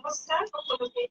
নমস্কাৰ সকলোকে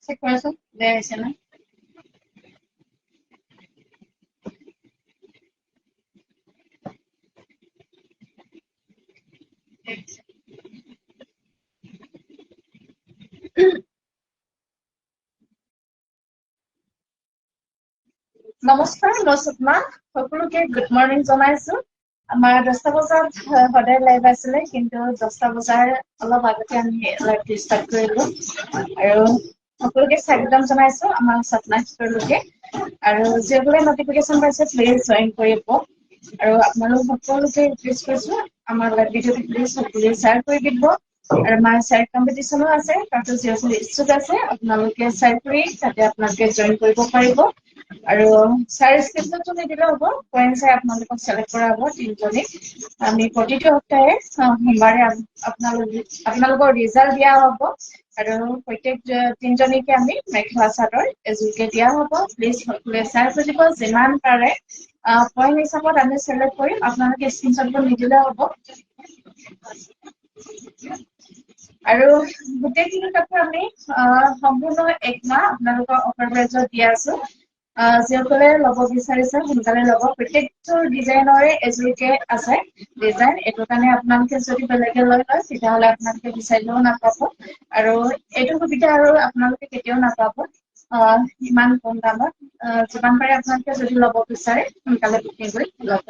চেক কৰাচোন বেয়া হৈছে না নমস্কাৰ মই সুষমা সকলোকে গুড মৰ্ণিং জনাইছো আমাৰ 10টা বজাত সদায় লাইভ আছিলে কিন্তু 10টা বজাৰ অলপ আগতে আমি লাইভ ষ্টাৰ্ট কৰিলো আৰু সকলোকে স্বাগতম জনাইছো আমাৰ সপনা সকলোকে আৰু যিসকলে নটিফিকেশ্যন পাইছে প্লিজ জইন কৰিব আৰু আপোনালোক সকলোকে ৰিকুৱেষ্ট কৰিছো আমাৰ লাইভ ভিডিঅ'টো প্লিজ সকলোৱে শ্বেয়াৰ কৰি দিব আৰু আমাৰ শ্বেয়াৰ কম্পিটিশ্যনো আছে তাতো যিসকলে ইচ্ছুক আছে আপোনালোকে শ্বেয়াৰ কৰি তাতে আপোনালোকে জইন কৰিব পাৰিব আৰু শ্বেয়াৰ স্ক্ৰীনশ্বটটো নিদিলে হ'ব পইণ্ট চাই আপোনালোকক চিলেক্ট কৰা হ'ব তিনিজনী আমি প্ৰতিটো সপ্তাহে সোমবাৰে আপোনালোকৰ ৰিজাল্ট দিয়া হ'ব আৰু প্ৰত্যেক তিনিজনীকে আমি মেখেলা চাদৰ এযোৰকে দিয়া হ'ব প্লিজ সকলোৱে শ্বেয়াৰ কৰি দিব যিমান পাৰে পইণ্ট হিচাপত আমি চিলেক্ট কৰিম আপোনালোকে স্ক্ৰীনশ্বটটো নিদিলে হ'ব আৰু গোটেইখিনি কাপোৰ আমি সম্পূৰ্ণ একমাহ আপোনালোকৰ অফাৰ প্ৰাইজত দিয়া আছো যিসকলে ল'ব বিচাৰিছে সোনকালে ল'ব প্ৰত্যেকটো ডিজাইনৰে এযোৰকে আছে ডিজাইন এইটো কাৰণে আপোনালোকে যদি বেলেগে লৈ লয় তেতিয়াহ'লে আপোনালোকে বিচাৰিলেও নাপাব আৰু এইটো সুবিধা আৰু আপোনালোকে কেতিয়াও নাপাব ইমান কম দামত যিমান পাৰে আপোনালোকে যদি ল'ব বিচাৰে সোনকালে বুকিং কৰি ল'ব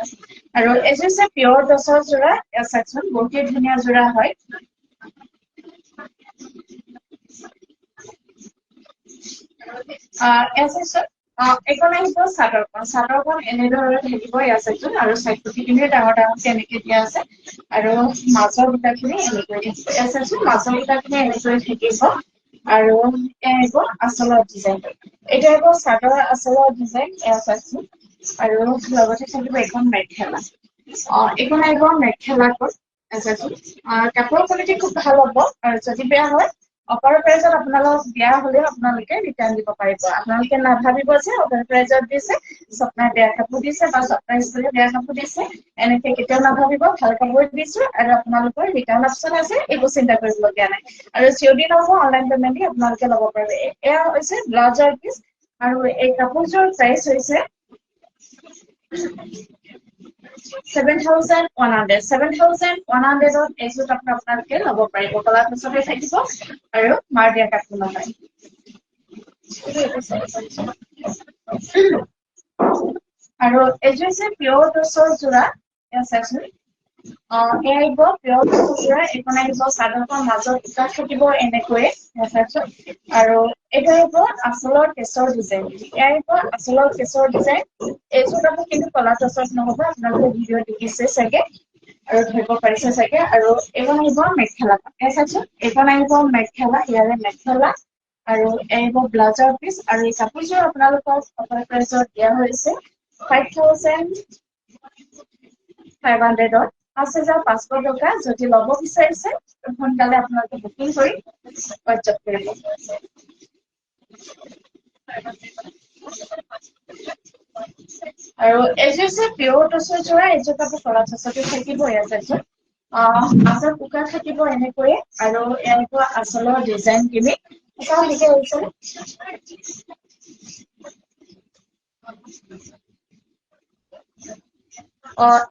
আৰু এযোৰ হৈছে পিয়ৰ টচৰ যোৰা চাওকচোন বহুতেই ধুনীয়া যোৰা হয় এইখন আহিব চাদৰখন এনেদৰে থাকিব ইয়াৰ চাইডটোত আৰু চাইডটোখিনি ডাঙৰ ডাঙৰ তেনেকে দিয়া আছে আৰু মাজৰ বুটাখিনি এনেকৈ থাকিব ইয়াৰ চাইডটোত মাজৰ বুটাখিনি এনেকৈ থাকিব আৰু আহিব আচলৰ ডিজাইনটো এইটো আহিব চাদৰ আচলৰ ডিজাইন এয়া চাইছো আৰু লগতে থাকিব এখন মেখেলা এইখন আহিব মেখেলাখন চাইছো কাপোৰৰ কোৱালিটি খুব ভাল হ'ব আৰু যদি বেয়া হয় অফাৰ প্ৰাইজত আপোনালোক বেয়া হলেও আপোনালোকে ৰিটাৰ্ণ দিব পাৰিব আপোনালোকে নাভাবিব যে অফাৰ প্ৰাইজত দিছে স্বপ্নাই বেয়া কাপোৰ দিছে বা স্বপ্নাই স্কুলে বেয়া কাপোৰ দিছে এনেকে কেতিয়াও নাভাবিব ভাল কাপোৰ দিছো আৰু আপোনালোকৰ ৰিটাৰ্ণ অপশ্যন আছে একো চিন্তা কৰিবলগীয়া নাই আৰু চিঅ'ডি নহ'ব অনলাইন পেমেণ্ট দি আপোনালোকে ল'ব পাৰিব এয়া হৈছে ব্লাউজৰ পিচ আৰু এই কাপোৰযোৰ প্ৰাইচ হৈছে 7,100 7,100ত এইযোৰ কাপোৰ আপোনালোকে ল'ব পাৰিব কলা পিছতে থাকিব আৰু মাৰ দিয়া কাপোৰ নহয় আৰু এইযোৰ হৈছে পিয়ৰ টচৰ যোৰা এয়া চাইছো এয়া আহিব পিয়ৰ টচৰ যোৰা এইখন আহিব চাদৰখন মাজত বুটা থাকিব এনেকৈয়ে চাইছো আৰু এইটো আহিব আচলৰ কেছৰ ডিজাইন এয়া আহিব আচলৰ কেছৰ ডিজাইন এইযোৰ কাপোৰ কিন্তু কলা টচত নহ'ব আপোনালোকে ভিডিঅ' দেখিছে চাগে আৰু ধৰিব পাৰিছে চাগে আৰু এইখন আহিব মেখেলাখন এয়া চাইছো এইখন আহিব মেখেলা ইয়াৰে মেখেলা আৰু আহিব ব্লাউজৰ পিচ আৰু এই কাপোৰযোৰ আপোনালোকক অফাৰ প্ৰাইজত দিয়া হৈছে 5,500ত 5,500 টকা যদি ল'ব বিচাৰিছে সোনকালে আপোনালোকে বুকিং কৰি হোৱাটছএপ কৰিব আৰু এইযোৰ হৈছে পিয়ৰ টচৰ যোৰা এইযোৰ কাপোৰ কলা টচতে থাকিব ইয়াত চাইছো মাজত উকা থাকিব এনেকৈয়ে আৰু এনেকুৱা আচলৰ ডিজাইন খিনি লিখা হৈছে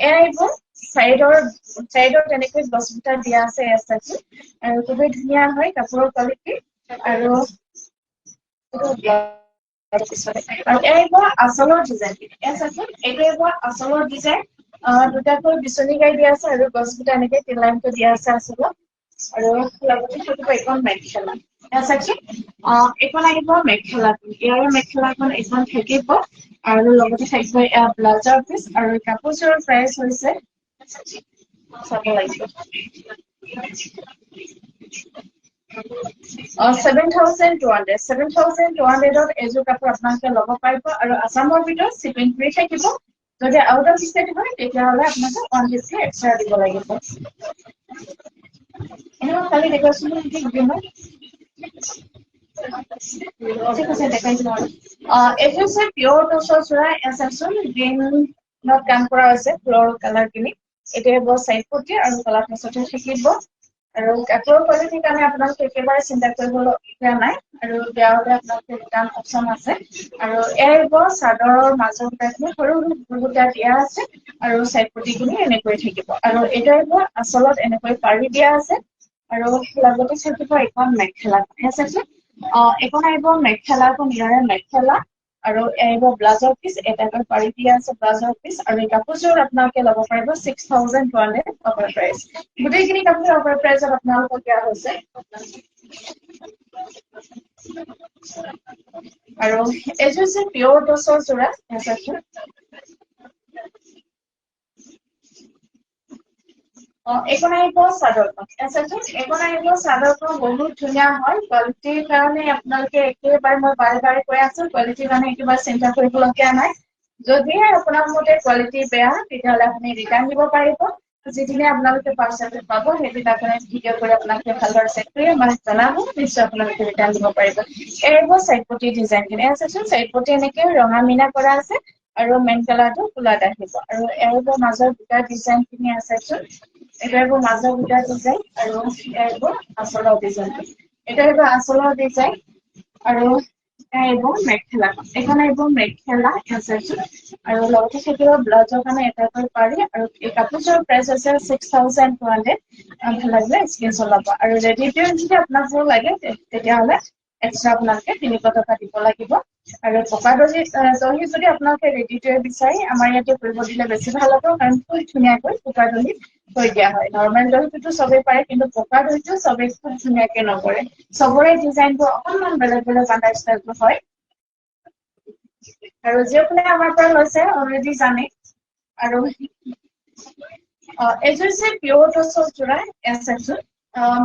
এয়া আহিব চাইডৰ তেনেকৈ গছ বুটা দিয়া আছে এয়া চাইছো আৰু খুবেই ধুনীয়া হয় কাপোৰৰ কোৱালিটি আৰু আৰু এইবোৰ আচলৰ ডিজাইন এইবোৰ আচলৰ ডিজাইন দুটাকৈ বিচনী গাই দিয়া আছে আৰু গছকেইটা এনেকে লাইনটো দিয়া আছে আচলত আৰু লগতে থাকিব এখন মেখেলা এইখন আহিব মেখেলাখন ইয়াৰ মেখেলাখন এখন থাকিব আৰু লগতে থাকিব এয়া ব্লাউজৰ পিচ আৰু কাপোৰযোৰৰ প্ৰাইচ হৈছে চাব লাগিব 7,200 এযোৰ কাপোৰ আপোনালোকে ল'ব পাৰিব আৰু আছামৰ ভিতৰত শ্বিপিং ফ্ৰী থাকিব যদি আউট অফ ষ্টেট হয় তেতিয়াহ'লে আপোনালোকে 150 এক্সট্ৰা দিব লাগিব এনেও কালি দেখুৱাইছিলো নেকি গ্ৰীণত ঠিক আছে দেখাই দিম আৰু এইটো হৈছে পিয়ৰ টচৰ যোৰা চাওকচোন গ্ৰীণত কাম কৰা হৈছে ফ্ল'ৰ কালাৰ খিনি এতিয়া হ'ব চাইড পটি আৰু কলা টচতে থাকিব আৰু কাপোৰৰ কোৱালিটিৰ কাৰণে আপোনালোকে একেবাৰে চিন্তা কৰিবলগীয়া নাই আৰু বেয়া হ'লে আপোনালোকে ৰিটাৰ্ণ অপশ্যন আছে আৰু এয়া হ'ব চাদৰৰ মাজৰ সৰু সৰু বুটা দিয়া আছে আৰু চাইড পটিখিনি এনেকৈ থাকিব আৰু এইটো হ'ব আচলত এনেকৈ পাৰি দিয়া আছে আৰু লগতে থাকিব এখন মেখেলা এইখন আহিব মেখেলাখন ইয়াৰে মেখেলা আৰু আহিব ব্লাউজৰ পিচ এটাকৈ পাৰি দিয়া আছে ব্লাউজৰ পিচ আৰু এই কাপোৰযোৰ আপোনালোকে ল'ব পাৰিব 6,200 অফাৰ প্ৰাইচ গোটেইখিনি কাপোৰ অফাৰ প্ৰাইচত আপোনালোকক দিয়া হৈছে আৰু এইযোৰ হৈছে পিয়ৰ টচৰ যোৰা এইখন আহিব চাদৰখন এইখন আহিব চাদৰখন বহুত ধুনীয়া হয় কোৱালিটিৰ কাৰণে আপোনালোকে একেবাৰে মই বাৰে বাৰে কৈ আছো কোৱালিটিৰ কাৰণে একেবাৰে চিন্তা কৰিবলগীয়া নাই যদিহে আপোনাৰ মতে কোৱালিটি বেয়া তেতিয়াহ'লে আপুনি ৰিটাৰ্ণ দিব পাৰিব যিদিনে আপোনালোকে পাৰ্চেলটো পাব সেইদিনা আপোনাৰ ভিডিঅ' কৰি আপোনালোকে ভালদৰে চেক কৰি আমাক জনাব নিশ্চয় আপোনালোকে ৰিটাৰ্ণ দিব পাৰিব এইবোৰ চাইড পটি ডিজাইনখিনি চাইড পটি এনেকে ৰঙা মিনা কৰা আছে আৰু মেইন কালাৰটো কোলাত আহিব আৰু এইবোৰ মাজৰ দুটা ডিজাইনখিনি চাইছো এটা হ'ব মাজৰ দুটা ডিজাইন আৰু এইবোৰ আচলৰ ডিজাইন এটা হ'ব আচলৰ ডিজাইন আৰু আহিব মেখেলা এখন আহিব মেখেলা আৰু লগতে থাকিব ব্লাউজৰ কাৰণে এটাকৈ পাৰি আৰু এই কাপোৰযোৰৰ প্ৰাইচ হৈছে 6,200 ভাল লাগিলে স্ক্ৰীনশ্বট ল'ব আৰু ৰেডি টু যদি আপোনাক লাগে তেতিয়াহ'লে এক্সট্ৰা আপোনালোকে 300 টকা দিব লাগিব আৰু পকা দহি যদি আপোনালোকে ৰেডি টু বিচাৰি আমাৰ ইয়াতে কৰিব দিলে বেছি ভাল হ'ব কাৰণ খুব ধুনীয়াকৈ পকা দহি থৈ দিয়া হয় নৰ্মেল দহিটোতো চবেই পাৰে কিন্তু পকা দহিটো চবেই খুব ধুনীয়াকে নকৰে চবৰে ডিজাইনবোৰ অকণমান বেলেগ বেলেগ বাটাৰ ষ্টাইলটো হয় আৰু যিসকলে আমাৰ পৰা লৈছে অলৰেডি জানে আৰু এইযোৰ হৈছে পিয়ৰ টচৰ যোৰা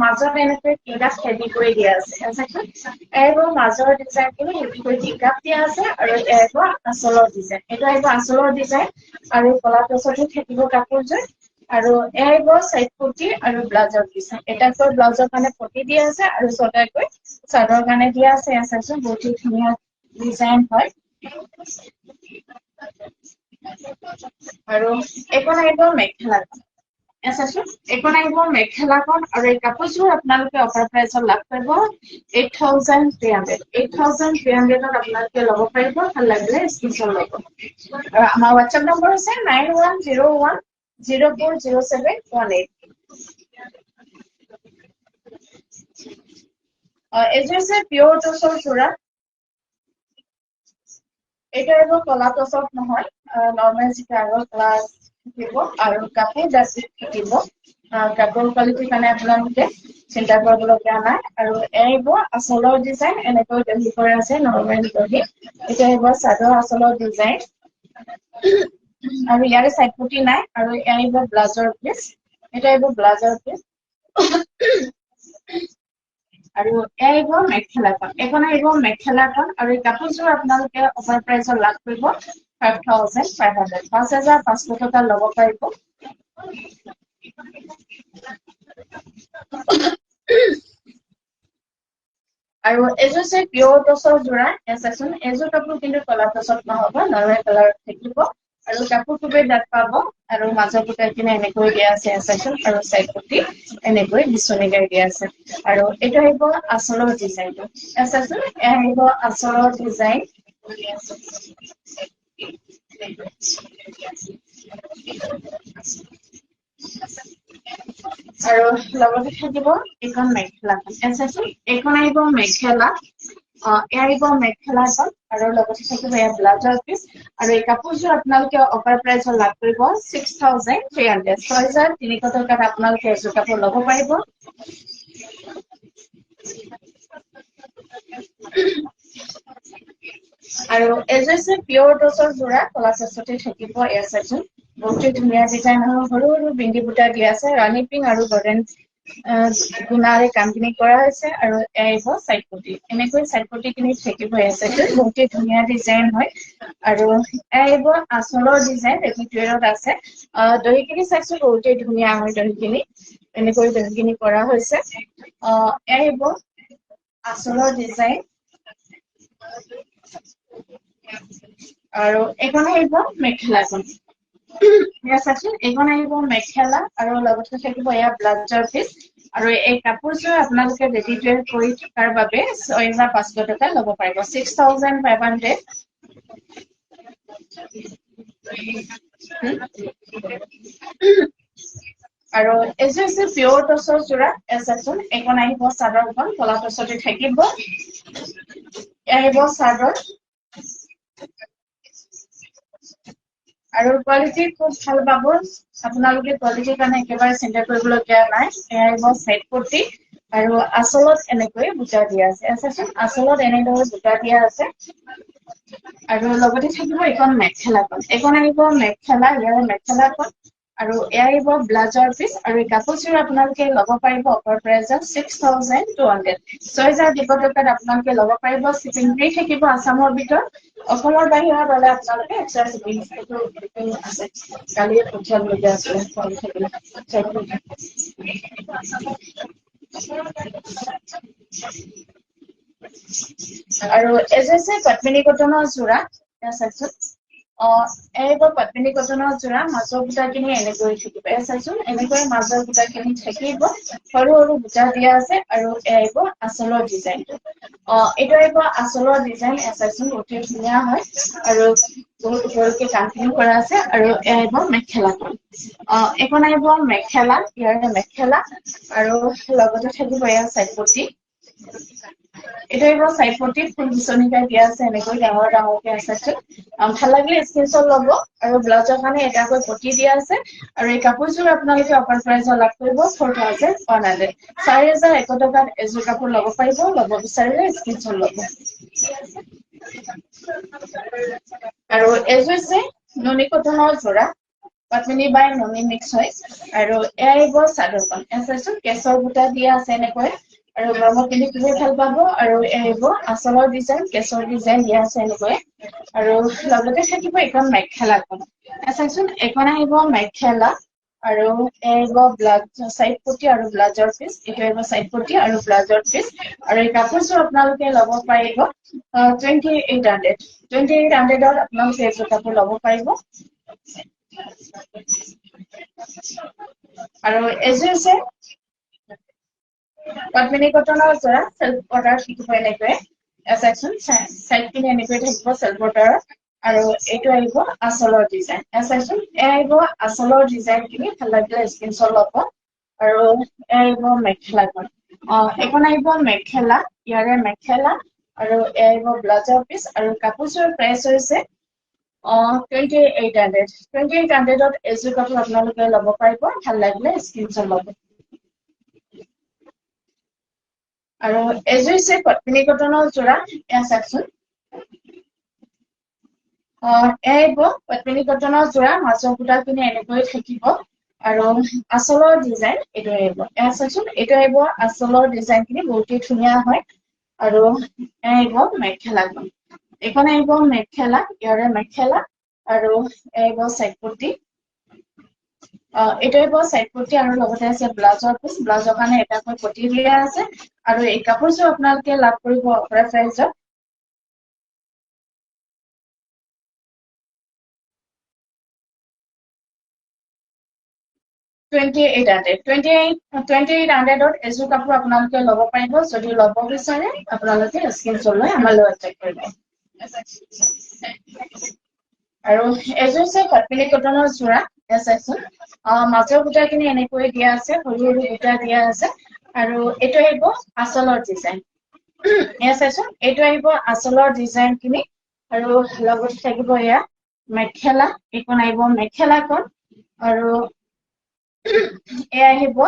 মাজত এনেকৈ টিকাপ হেভি কৰি দিয়া আছে এইবোৰ মাজৰ ডিজাইনখিনি হেভি কৰি টিকাপ দিয়া আছে আৰু এইবোৰ আচলৰ ডিজাইন এইটো আহিব আচলৰ ডিজাইন আৰু কলা টচতো থাকিব কাপোৰযোৰ আৰু এইবোৰ চাইড পটি আৰু ব্লাউজৰ পিচ এটাকৈ ব্লাউজৰ কাৰণে পটি দিয়া আছে আৰু ছটাকৈ চাদৰ কাৰণে দিয়া আছে বহুত ধুনীয়া ডিজাইন হয় আৰু এইখন আহিব মেখেলাখন এইখন আহিব মেখেলাখন আৰু এই কাপোৰযোৰ আপোনালোকে অফাৰ প্ৰাইচত লাভ কৰিব 8,300 আপোনালোকে ল'ব পাৰিব ভাল লাগিলে স্ক্ৰীনশ্বট ল'ব আৰু আমাৰ হোৱাটছএপ নম্বৰ হৈছে 9101040718 এইযোৰ হৈছে পিয়ৰ টচৰ যোৰা এইটো আহিব কলা টচত নহয় নৰ্মেল যিটো আগৰ ক্লাছ থাকিব আৰু কাপোৰ ডাষ্টি থাকিব কাপোৰ কোৱালিটিৰ কাৰণে আপোনালোকে চিন্তা কৰিবলগীয়া নাই আৰু আহিব আচলৰ ডিজাইন এনেকৈ দহি কৰা আছে নৰ্মেল দহি এইটো আহিব চাদৰ আচলৰ ডিজাইন আৰু ইয়াৰে চাইড পটি নাই আৰু আহিব ব্লাউজৰ পিচ এইটো আহিব ব্লাউজৰ পিচ আৰু আহিব মেখেলাখন এইখন আহিব মেখেলাখন আৰু এই কাপোৰযোৰ আপোনালোকে অফাৰ প্ৰাইচত লাভ কৰিব 5,500 5,500 টকা ল'ব পাৰিব আৰু এইযোৰ হৈছে পিয়ৰ টচৰ যোৰা এইযোৰ কাপোৰ কিন্তু কলা টচত নহ'ব নৰ্মেল কালাৰত থাকিব আৰু কাপোৰ খুবেই ডাঠ পাব আৰু মাজৰ বুটাখিনি এনেকৈ দিয়া আছে আৰু চাইড পটি এনেকৈ বিচনী গাই দিয়া আছে আৰু এইটো আহিব আচলৰ ডিজাইনটো আহিব আচলৰ ডিজাইন আৰু লগতে থাকিব এইখন মেখেলাখন এইখন আহিব মেখেলা এয়া আহিব মেখেলাখন আৰু লগতে থাকিব এয়া ব্লাউজৰ পিচ আৰু এই কাপোৰযোৰ আপোনালোকে অফাৰ প্ৰাইচত লাভ কৰিব 6300 6300 টকাত আপোনালোকে এযোৰ কাপোৰ ল'ব পাৰিব আৰু এজেছে পিয়ৰ টছৰ যোৰা কলা টছতে থাকিব এয়া চাইছো বহুত ধুনীয়া ডিজাইন সৰু সৰু বিন্দি বুটা দিয়া আছে ৰাণী পিং আৰু গল্ডেন গুণাৰে কামখিনি কৰা হৈছে আৰু এয়া সাইড পটি এনেকৈ সাইড পটি কিনি থাকিব এয়া চাইছো বহুত ধুনীয়া ডিজাইন হয় আৰু এয়া আঁচলৰ ডিজাইন ৰেডিমেডত আছে দহিখিনি চাইছো বহুত ধুনীয়া হয় দহিখিনি এনেকৈ দহিখিনি কৰা হৈছে এয়া আঁচলৰ ডিজাইন আৰু এখন আহিব মেখেলাখন এইখন আহিব মেখেলা আৰু লগতে থাকিব এয়া ব্লাউজৰ পিচ আৰু এই কাপোৰযোৰ আপোনালোকে ৰেডি টু ৱেৰ কৰি থকাৰ বাবে 6500 টকা ল'ব পাৰিব 6500 আৰু এযোৰ হৈছে পিয়ৰ টছৰ যোৰা এচাচোন এখন আহিব চাদৰখন কলা টছতে থাকিব আহিব চাদৰ আৰু কোৱালিটি খুব ভাল পাব আপোনালোকে কোৱালিটিৰ কাৰণে একেবাৰে চিন্তা কৰিবলগীয়া নাই এয়া আহিব সাইড পটি আৰু আঁচলত এনেকৈ বুটা দিয়া আছে আছেচোন আঁচলত এনেদৰে বুটা দিয়া আছে আৰু লগতে থাকিব এখন মেখেলাখন এখন আহিব মেখেলা ইয়াৰ মেখেলাখন আৰু এয়া আহিব ব্লাউজৰ পিচ আৰু এই কাপোৰযোৰ আপোনালোকে ল'ব পাৰিব অফাৰ প্ৰাইচত 6200 6200 টকাত আপোনালোকে ল'ব পাৰিব শিপিং ফ্ৰী থাকিব আসামৰ ভিতৰত অসমৰ বাহিৰত হ'লে আপোনালোকে এক্সট্ৰা শিপিং আছে কালিয়ে পঠিয়াবলগীয়া আছিলে ফোন থাকিলে আৰু এজেছে পদ্মিনী কটনৰ যোৰা চাইছো এইবোৰ পদ্মিনী কটনৰ যোৰা মাজৰ বুটাখিনি এনেকৈ থাকিব চাইছো এনেকৈ মাজৰ বুটাখিনি থাকিব সৰু সৰু বুটা দিয়া আছে আৰু আহিব আঁচলৰ ডিজাইনটো এইটো আহিব আঁচলৰ ডিজাইন চাইছো অতি ধুনীয়া হয় আৰু বহুত সৰুকে কামখিনি কৰা আছে আৰু আহিব মেখেলাখন এখন আহিব মেখেলা ইয়াৰে মেখেলা আৰু লগতে থাকিব এয়া সাইড পটি এটা আহিব সাইড পটি ফুল বিচনীকাই দিয়া আছে এনেকৈ ডাঙৰ ডাঙৰকে আছে ভাল লাগিলে স্ক্ৰীনশ্বট ল'ব আৰু ব্লাউজৰ কাৰণে এটাকৈ পটি দিয়া আছে আৰু এই কাপোৰযোৰ আপোনালোকে অফাৰ প্ৰাইচত লাভ কৰিব 4100 4100 টকাত এযোৰ কাপোৰ ল'ব পাৰিব ল'ব বিচাৰিলে স্ক্ৰীনশ্বট ল'ব আৰু এযোৰ যে নুনি কটনৰ যোৰা পদ্মিনী বাই নুনি মিক্স হয় আৰু এয়া আহিব চাদৰখন চাইছো কেশৰ বুটা দিয়া আছে এনেকৈ আৰু গৰমত পিন্ধি খুবেই ভাল পাব আৰু আহিব আঁচলৰ ডিজাইন কেশৰ ডিজাইন দিয়া আছে এনেকৈ আৰু লগতে থাকিব এখন মেখেলাখন চাইচোন এখন আহিব মেখেলা আৰু আহিব ব্লাউজ সাইড পটি আৰু ব্লাউজৰ পিচ এইটো আহিব সাইড পটি আৰু ব্লাউজৰ পিচ আৰু এই কাপোৰযোৰ আপোনালোকে ল'ব পাৰিব 2800 2800ত আপোনালোকে এযোৰ কাপোৰ ল'ব পাৰিব আৰু এযোৰ আছে পদ্মিনী কটনৰ যোৰা সেল্ফ বৰ্ডাৰ থাকিব এনেকৈ চাইচোন চাইডখিনি এনেকৈ থাকিব সেল্ফ বৰ্ডাৰৰ আৰু এইটো আহিব আঁচলৰ ডিজাইন চাইচোন আহিব আঁচলৰ ডিজাইনখিনি ভাল লাগিলে স্ক্ৰীনশ্বট ল'ব আৰু আহিব মেখেলাখন এখন আহিব মেখেলা ইয়াৰে মেখেলা আৰু আহিব ব্লাউজৰ পিচ আৰু কাপোৰযোৰ প্ৰাইচ হৈছে 2800ত এযোৰ কাপোৰ আপোনালোকে ল'ব পাৰিব ভাল লাগিলে স্ক্ৰীনশ্বট ল'ব আৰু এযোৰ হৈছে পদ্মিনী কটনৰ যোৰা এয়া চাওকচোন আহিব পদ্মিনী কটনৰ যোৰা মাজৰ বুটাখিনি এনেকৈ থাকিব আৰু আঁচলৰ ডিজাইন এইটো আহিব এয়া চাওকচোন এইটো আহিব আঁচলৰ ডিজাইনখিনি বহুতেই ধুনীয়া হয় আৰু আহিব মেখেলাখন এখন আহিব মেখেলা ইয়াৰে মেখেলা আৰু আহিব সাইড পটি এইটো আহিব সাইড পটি আৰু লগতে আছে ব্লাউজৰ পিচ ব্লাউজৰ কাৰণে এটাকৈ পটি দিয়া আছে আৰু এই কাপোৰযোৰ আপোনালোকে লাভ কৰিব অফাৰ প্ৰাইচত 2800ত এযোৰ কাপোৰ আপোনালোকে ল'ব পাৰিব যদি ল'ব বিচাৰে আপোনালোকে স্ক্ৰীনশ্বট লৈ আমাৰ লগত চেক কৰিব আৰু এযোৰ আছে পদ্মিনী কটনৰ যোৰা চাইচোন মাজৰ বুটাখিনি এনেকৈ দিয়া আছে সৰু সৰু বুটা দিয়া আছে আৰু এইটো আহিব আঁচলৰ ডিজাইন এয়া চাইছো এইটো আহিব আচলৰ ডিজাইন খিনি আৰু লগত থাকিব এয়া মেখেলা এইখন আহিব মেখেলাখন আৰু এয়া আহিব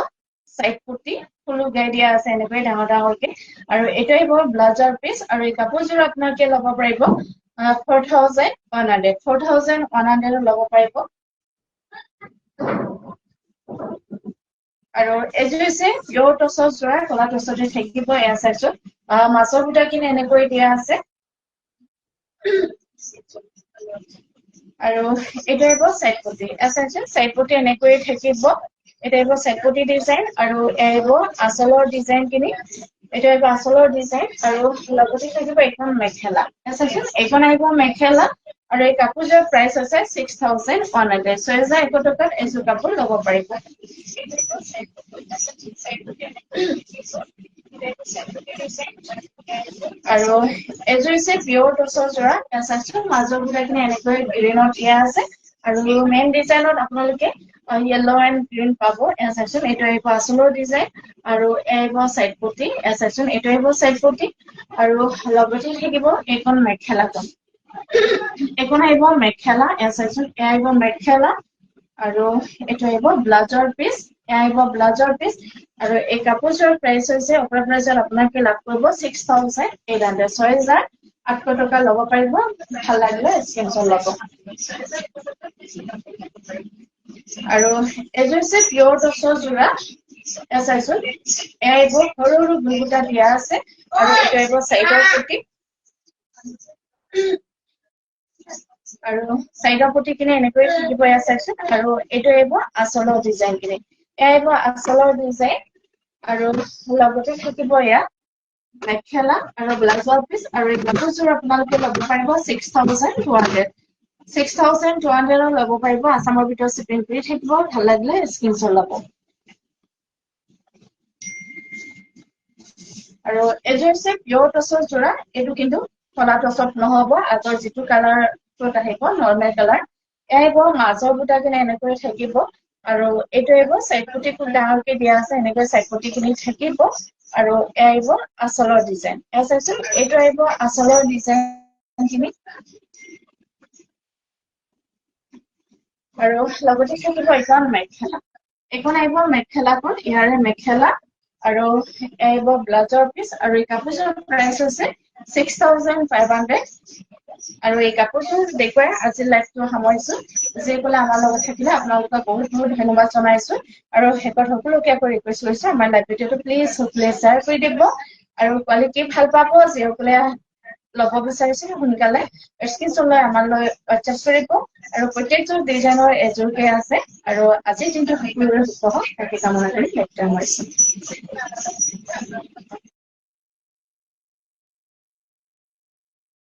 সাইড পুটি ফুলো গাই দিয়া আছে এনেকৈ ডাঙৰ ডাঙৰকে আৰু এইটো আহিব ব্লাউজৰ পিচ আৰু এই কাপোৰযোৰ আপোনালোকে ল'ব পাৰিব 4100 ল'ব পাৰিব আৰু এযোৰ হৈছে পিয়ৰ টচৰ যোৰা কলা টচতে থাকিব এয়া চাইছো মাছৰ বুটাখিনি এনেকৈ দিয়া আছে আৰু এইটো আহিব সাইড পুটি চাইছো সাইড পুটি এনেকৈ থাকিব এটা আহিব সাইড পুটি ডিজাইন আৰু আহিব আচলৰ ডিজাইন খিনি এটা আহিব আচলৰ ডিজাইন আৰু লগতে থাকিব এখন মেখেলা চাইছো এইখন আহিব মেখেলা আৰু এই কাপোৰযোৰ প্ৰাইচ আছে 6100 6100 টকাত এযোৰ কাপোৰ ল'ব পাৰিব আৰু এযোৰ হৈছে পিয়ৰ টচৰ যোৰা চাইছো মাজৰ বুটাখিনি এনেকৈ গ্ৰীণত দিয়া আছে আৰু মেইন ডিজাইনত আপোনালোকে yellow and green পাব চাইছো এইটো আহিব আচলৰ ডিজাইন আৰু আহিব সাইড পুটি চাইছো এইটো আহিব সাইড পুটি আৰু লগতে থাকিব এইখন মেখেলাখন এইখন আহিব মেখেলা চাইছো আহিব মেখেলা আৰু এইটো আহিব ব্লাউজৰ পিচ আহিব ব্লাউজৰ পিচ আৰু এই কাপোৰযোৰ প্ৰাইচ হৈছে অফাৰ প্ৰাইচত আপোনালোকে লাভ কৰিব 6800 6800 টকা ল'ব পাৰিব ভাল লাগিলে স্ক্ৰীনশ্বট ল'ব আৰু এযোৰ হৈছে পিয়ৰ টচৰ যোৰা চাইছো এয়া আহিব সৰু সৰু বুটা দিয়া আছে আৰু এইটো আহিব চাইডৰ পুটি আৰু চাইডৰ পুটি খিনি এনেকৈ থাকিব এয়া চাইছো আৰু এইটো আহিব আচলৰ ডিজাইন খিনি এয়া আহিব আচলৰ ডিজাইন আৰু লগতে থাকিব এয়া মেখেলা আৰু ব্লাউজৰ পিচ আৰু এই ব্লাউজযোৰ আপোনালোকে ল'ব পাৰিব 6200 6200 ল'ব পাৰিব আসামৰ ভিতৰত শিপিং ফ্ৰী থাকিব ভাল লাগিলে স্ক্ৰীনশ্বট ল'ব আৰু এযোৰ হৈছে পিয়ৰ টচৰ যোৰা এইটো কিন্তু কলা টচত নহব আগৰ যিটো কালাৰটোত আহিব নৰ্মেল কালাৰ আহিব মাজৰ বুটাখিনি এনেকৈ থাকিব আৰু এইটো আহিব সাইড পুটি খুব ডাঙৰকে দিয়া আছে এনেকৈ সাইড পুটি খিনি থাকিব আৰু আহিব আচলৰ ডিজাইন চাইছো এইটো আহিব আচলৰ ডিজাইন খিনি আৰু লগতে থাকিব এখন মেখেলা এখন আহিব মেখেলাখন ইয়াৰে মেখেলা আৰু আহিব ব্লাউজৰ পিচ আৰু এই কাপোৰযোৰ প্ৰাইচ হৈছে 6500 আৰু এই কাপোৰযোৰ দেখুৱাই আজি লাইভটো সামৰিছো যিসকলে আমাৰ লগত থাকিলে আপোনালোকক বহুত বহুত ধন্যবাদ জনাইছো আৰু শেষত সকলোকে আকৌ ৰিকুৱেষ্ট কৰিছো আমাৰ লাইভ ভিডিঅ'টো প্লিজ সকলোৱে শ্বেয়াৰ কৰি দিব আৰু কোৱালিটি ভাল পাব যিসকলে ল'ব বিচাৰিছে সোনকালে স্ক্ৰীনশ্বট লৈ আমালৈ হোৱাটছএপ কৰিব আৰু প্ৰত্যেকযোৰ ডিজাইনৰ এযোৰকে আছে আৰু আজিৰ দিনটো সকলোৰে শুভ হওক তাকে কামনা কৰি লাইভটো সামৰিছো